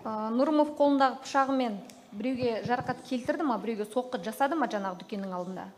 Нурумов қолындағы пышағымен біреуге жарақат келтірді ма, біреуге соққы жасады ма жанағы дүкеннің алдында?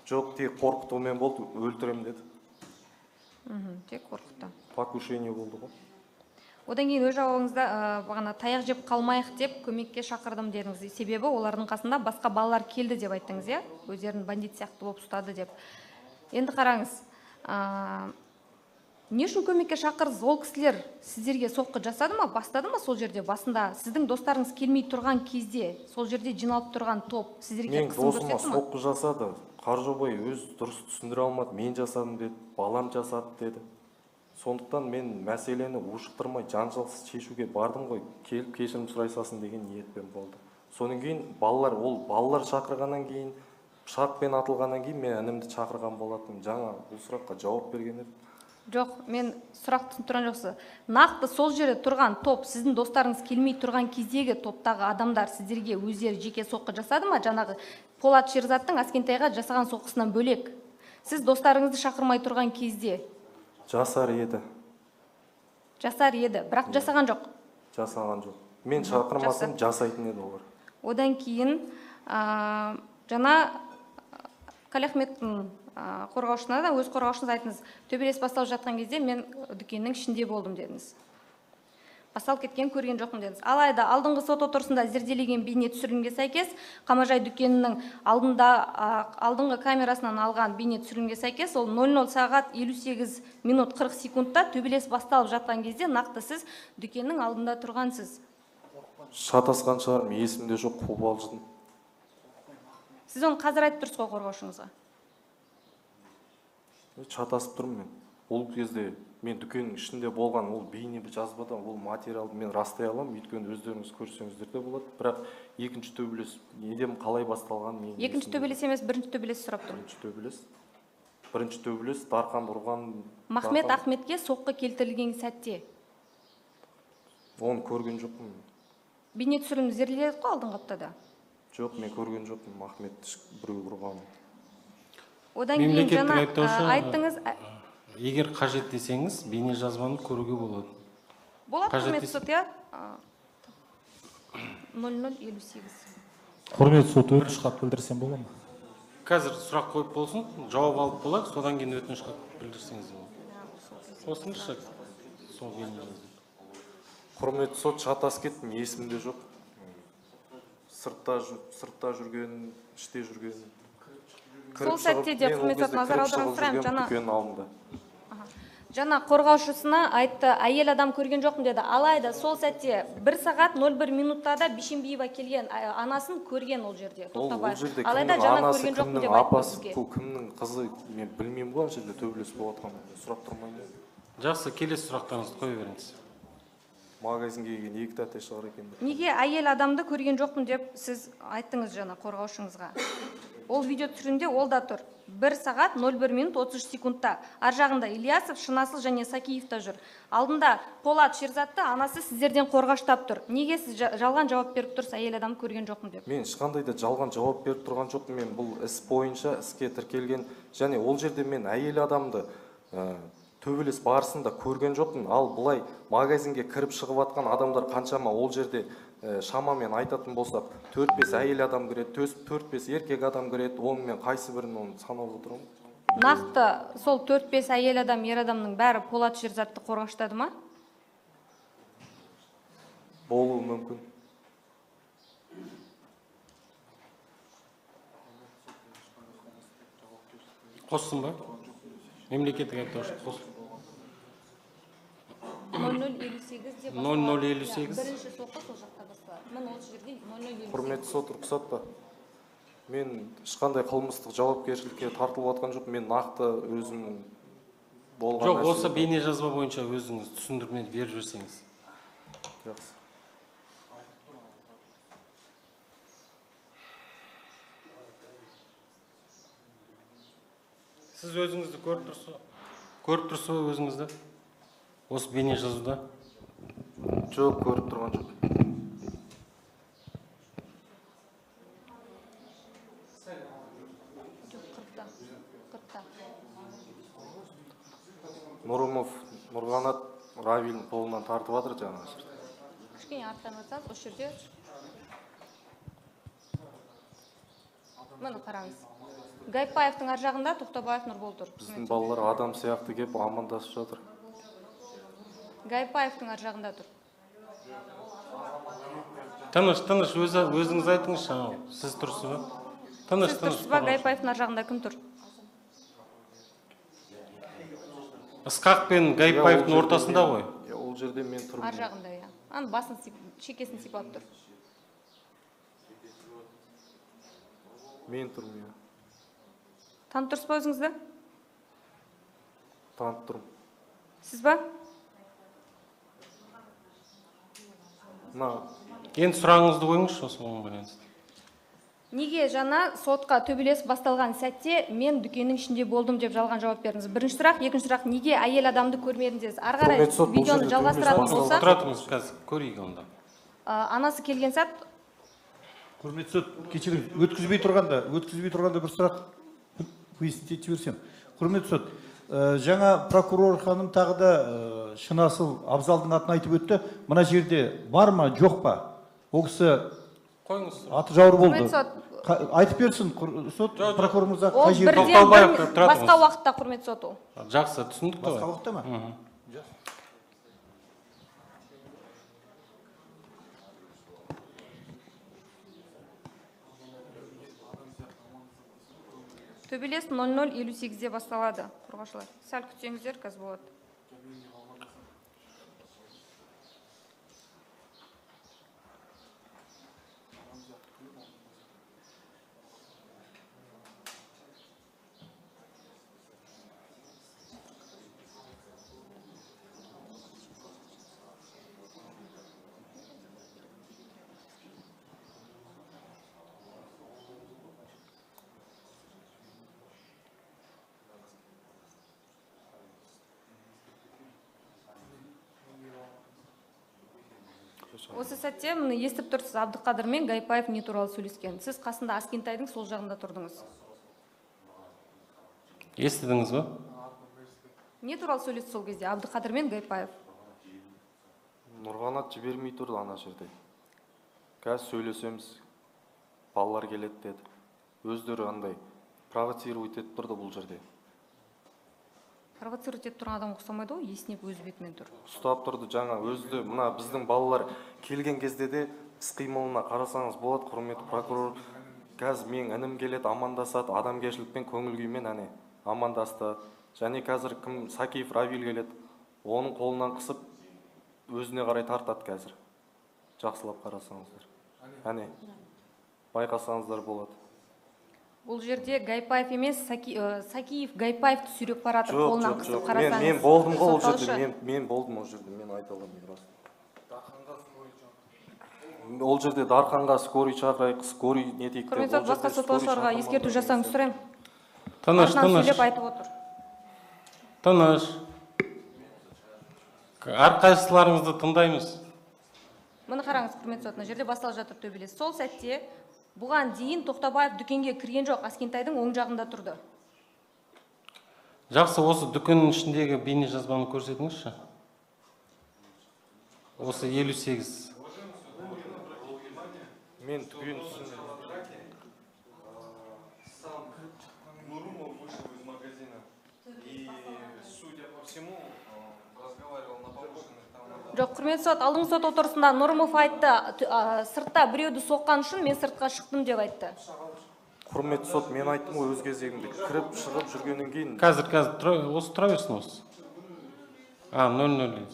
Жоқ, тек қорқытумен болды, өлтірем деді. Тек қорқытты. Покушение болды ғой. Одан кейін өз жауабыңызда бағана таяқ жеп қалмайық деп көмекке шақырдым дедіңіз. Себебі олардың қасында басқа балалар келді деп айттыңыз, иә? Өздерін бандит сияқты болып ұстады деп. Енді қараңыз, не үшін көмекке шақырдыңыз? Ол кісілер сіздерге соққы жасады ма, бастады ма сол жерде басында? Сіздің достарыңыз келмей тұрған кезде, сол жерде жиналып тұрған топ сіздерге қысым көрсетті ме? Мен досыма соққы жасады. Қаржыбай өз дұрыс түсіндіре алмады. Мен жасадым деді, балам жасады деді. Сондықтан мен мәселені ушықтырмай жанжалсыз шешуге бардым ғой, келіп кешірім сұрай салсын деген ниетпен болды. Содан кейін балалар шақырғаннан кейін, пышақпен атылғаннан кейін мен інімді шақырған болатынмын. Жаңа бұл сұраққа жауап берген едім. Жоқ, мен сұрақты тұрған жоқсыз. Нақты сол жерде тұрған топ, сіздің достарыңыз келмей тұрған кездегі топтағы адамдар сіздерге өздері жеке соққы жасады ма? Жаңағы Полат Шерзаттың Аскентайға жасаған соққысынан бөлек. Сіз достарыңызды шақырмай тұрған кезде жасар еді. Жасар еді, бірақ жасаған жоқ. Жасаған жоқ. Мен шақырмасам жасайтын еді олар. Одан кейін жаңа Қалиахметтің қорғаушысына да өз қорғаушыңыз айтыңыз, төбелес басталып жатқан кезде мен дүкеннің ішінде болдым дедіңіз. Басталып кеткен көрген жоқпын дедіңіз. Алайда алдыңғы сот отырысында зерделеген бейне түсірілімге сәйкес, Қамажай дүкенінің алдыңғы камерасынан алған бейне түсірілімге сәйкес, ол 00 сағат 58 минут 40 секундта төбелес басталып жатқан кезде нақты сіз дүкеннің алдында тұрғансыз. Шатасқан шығармын, есімде жоқ, қобалжыдым. Сіз оны қазір айтып тұрсыз ғой қорғаушыңызға? Шатасып тұрмын мен. Ол кезде мен дүкеннің ішінде болған, ол бейне жазбадан, ол материалды мен растай аламын, өйткені өздеріңіз көрсеңіздер де болады. Бірақ екінші төбелес неден қалай басталған? Екінші төбелес емес, бірінші төбелес сұрап тұрмын. Бірінші төбелес Дархан ұрған. Махмет Ахметке соққы келтірілген сәтте. Оны көрген жоқпын. Бейне түсірілім зерделедік қой алдыңғы аптада? Жоқ, мен көрген жоқпын Махметті біреу ұрған. Одан кейін жаңа айттыңыз. Егер қажет десеңіз, бейне жазбаны көруге болады. Болады құрметті сот, иә? 0058. Құрметті сот, өтініш хат білдірсем бола ма? Қазір сұрақ қойып болсын, жауап алып болайық, содан кейін өтініш хат білдірсеңіз болады. Осыңызшы, сол бейне жазды. Құрметті сот, шатас кеттім, есімде жоқ. Сыртта жүрген, іште жүрген. Сол сәтте де құрметті сот назар аударыңыз сұраймын. Жаңа қорғаушысына айтты, әйел адам көрген жоқпын деді. Алайда сол сәтте 1 сағат 01 минутта да Бишимбиева келген, анасын көрген ол жерде. Алайда жаңа көрген жоқпын деп айтты бізге. Кімнің қызы, мен білмеймін ғой, жерде төбелес болып жатқан. Сұрақ тұрмайын. Жақсы, келесі сұрақтарыңызды қоя беріңіз. Магазинге келген екі тәте шығар екен. Неге әйел адамды көрген жоқпын деп сіз айттыңыз жаңа қорғаушыңызға? Ол видео түсірінде ол да тұр. 1 сағат 01 минут 33 секундта. Ар жағында Ильясов, Шынасыл және Сакиев та жүр. Алдында Полат Шерзатты анасы сіздерден қорғаштап тұр. Неге сіз жалған жауап беріп тұрсыз, әйел адамды көрген жоқпын деп? Мен ешқандай да жалған жауап беріп тұрған жоқпын. Мен бұл іс бойынша іске тіркелген, және ол жерде мен әйел адамды төбелес барысында көрген жоқпын. Ал бұлай магазинге кіріп шығып атқан адамдар қаншама, ол жерде шамамен айтатын болсақ 4-5 әйел адам кіреді, 4-5 еркек адам кіреді, оны мен қайсы бірін оны санап отырмын. Нақты сол 4-5 әйел адам, ер адамның бәрі Полат Шерзатты қорғаштады ма? Болуы мүмкін. Қоссын ба? Мемлекеттік айыптаушы қоссын. 0058 деп 0058. Бірінші соққы сол жақта басталады. Мен осы жерде 0058. Құрметті сот, рұқсат па? Мен ешқандай қылмыстық жауапкершілікке тартылып жатқан жоқ. Мен нақты өзімнің болған. Жоқ, осы бейне жазба бойынша өзіңіз түсіндірме беріп жүрсеңіз. Жақсы. Сіз өзіңізді көріп тұрсыз ба өзіңізді? Осы бейне жазуда? Жоқ, көріп тұрған жоқ. Нұрымов Нұрғанат Равильдің қолынан тартып жатыр жаңағы жерде. Кішкене арттан барсаңыз, осы жерде. Міне қараңыз. Гайпаевтың ар жағында Тоқтабаев Нұрбол тұр. Біздің балалар адам сияқты кеп амандасып жатыр. Гайпаевтың ар жағында тұр. Тыныш, өзіңіз айтыңызшы, сіз тұрсыз ба? Тыныш, Сіз тұрсыз ба, Гайпаевтың ар жағында кім тұр? Ысқақ пен Гайпаевтың ортасында ғой. Ол жерде мен тұрмын. Ар жағында, иә. Аны басын шекесін сипап тұр. Мен тұрмын. Танып тұрсыз ба өзіңізді? Танып тұрмын. Сіз ба? Енді сұрағыңызды қойыңызшы осыған байланысты. Неге жаңа сотқа төбелес басталған сәтте мен дүкеннің ішінде болдым деп жалған жауап бердіңіз? Бірінші сұрақ, екінші сұрақ, неге әйел адамды көрмедіңіз? Ары қарай видеоны жалғастыратын болса, Тұра тұрыңыз, қазір көрейік онда. Анасы келген сәт. Құрметті сот, кешіріңіз, өткізбей тұрғанда бір сұрақ ете берсем. Құрметті сот, жаңа прокурор ханым тағы да Шынасыл Абзалдың атын айтып өтті. Мына жерде бар ма, жоқ па? Ол кісі аты жауыр болды. Айтып берсін, сот прокурор мырза қай жерде? Басқа уақытта, құрметті сот ол. Жақсы, түсіндік қой. Басқа уақытта ма? Төбелес 00:58-де басталады, қорғаушылар. Сәл күтсеңіздер, қазір болады. Осы сәтте мұны естіп тұрсыз, Абдықадыр мен Гайпаев не туралы сөйлескен. Сіз қасында Аскентайдың сол жағында тұрдыңыз. Естідіңіз ба? Не туралы сөйлесті сол кезде, Абдықадыр мен Гайпаев? Нұрғанат жібермей тұрды ана жерде. Қазір сөйлесеміз, балалар келеді деді. Өздері андай провоцировать етіп тұрды бұл жерде. Провоцировать етіп тұрған адам ұқсамайды ғой, есінеп өз бетімен тұр. Ұстап тұрды жаңа өзді, мына біздің балалар келген кезде де іс-қимылына қарасаңыз болады, құрметті прокурор. Қазір мен інім келеді, амандасады, адамгершілікпен, көңіл күймен әне амандасты. Және қазір кім Сакиев Равиль келеді, оның қолынан қысып өзіне қарай тартады қазір. Жақсылап қарасаңыздар. Әне байқасаңыздар болады. Бұл жерде Гайпаев емес, Сакиев Гайпаевты сүйреп барады, қолынан қысып қарасаңыз. Мен болдым ғой ол жерде, мен болдым ол жерде, мен айта аламын. Ол жерде Дарханға скорый шақырайық, скорый не дейік. Құрметті сот, басқа сотталушыларға ескерту жасаңыз сұрайым. Тыныш. Сөйлеп айтып отыр. Тыныш. Әрқайсыларыңызды тыңдаймыз. Мұны қараңыз, құрметті сот, мына жерде басталып жатыр төбелес. Сол сәтте бұған дейін Тоқтабаев дүкенге кірген жоқ, Аскентайдың оң жағында тұрды. Жақсы, осы дүкеннің ішіндегі бейне жазбаны көрсетіңізші. Осы 58. Мен дүкен түсіндім. Нурумов вышел из магазина и, судя по всему, разговаривал на повышенных тонах. Жоқ, құрметті сот, алдыңғы сот отырысында Нұрымов айтты, сыртта біреуді соққан үшін мен сыртқа шықтым деп айтты. Құрметті сот, мен айттым ғой өз кезегімде, кіріп шығып жүргеннен кейін. Қазір, осы тұра берсін осы. 0-0.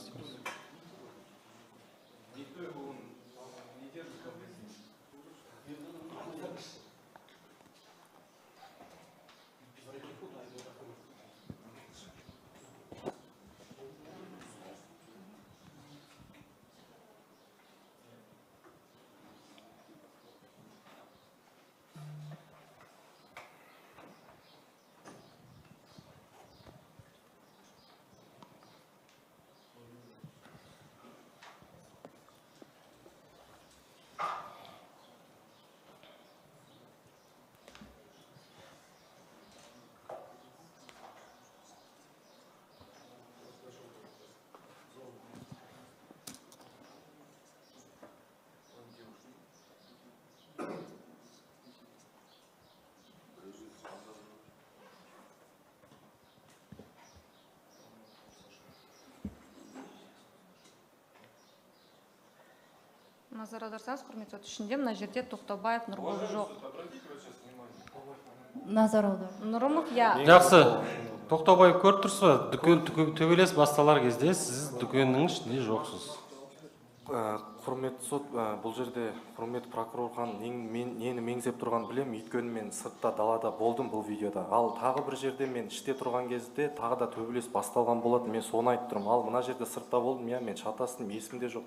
Назар аударсаңыз, құрметті сот, ішінде мына жерде Тоқтабаев Нұрбол жоқ. Назар аудар. Нұрымов, я. Жақсы. Тоқтабаев көріп тұрсыз ба? Дүкен төбелес басталар кезде сіз дүкеннің ішінде жоқсыз. Құрметті сот, бұл жерде құрметті прокурор ханым нені меңзеп тұрған білем, өйткені мен сыртта далада болдым бұл видеода. Ал тағы бір жерде мен іште тұрған кезде тағы да төбелес басталған болады, мен соны айтып тұрмын. Ал мына жерде сыртта болдым, я мен шатастым, есімде жоқ.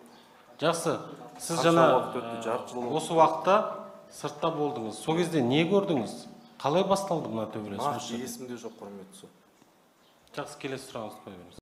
Жақсы. Сіз Қанша жаңа уақыт өтті? Жарты жыл болды. осы уақытта сыртта болдыңыз. Сол кезде не көрдіңіз? Қалай басталды мына төбелес? Нақты есімде жоқ, құрметті сот. Жақсы, келесі сұрағыңызды қоя беріңіз.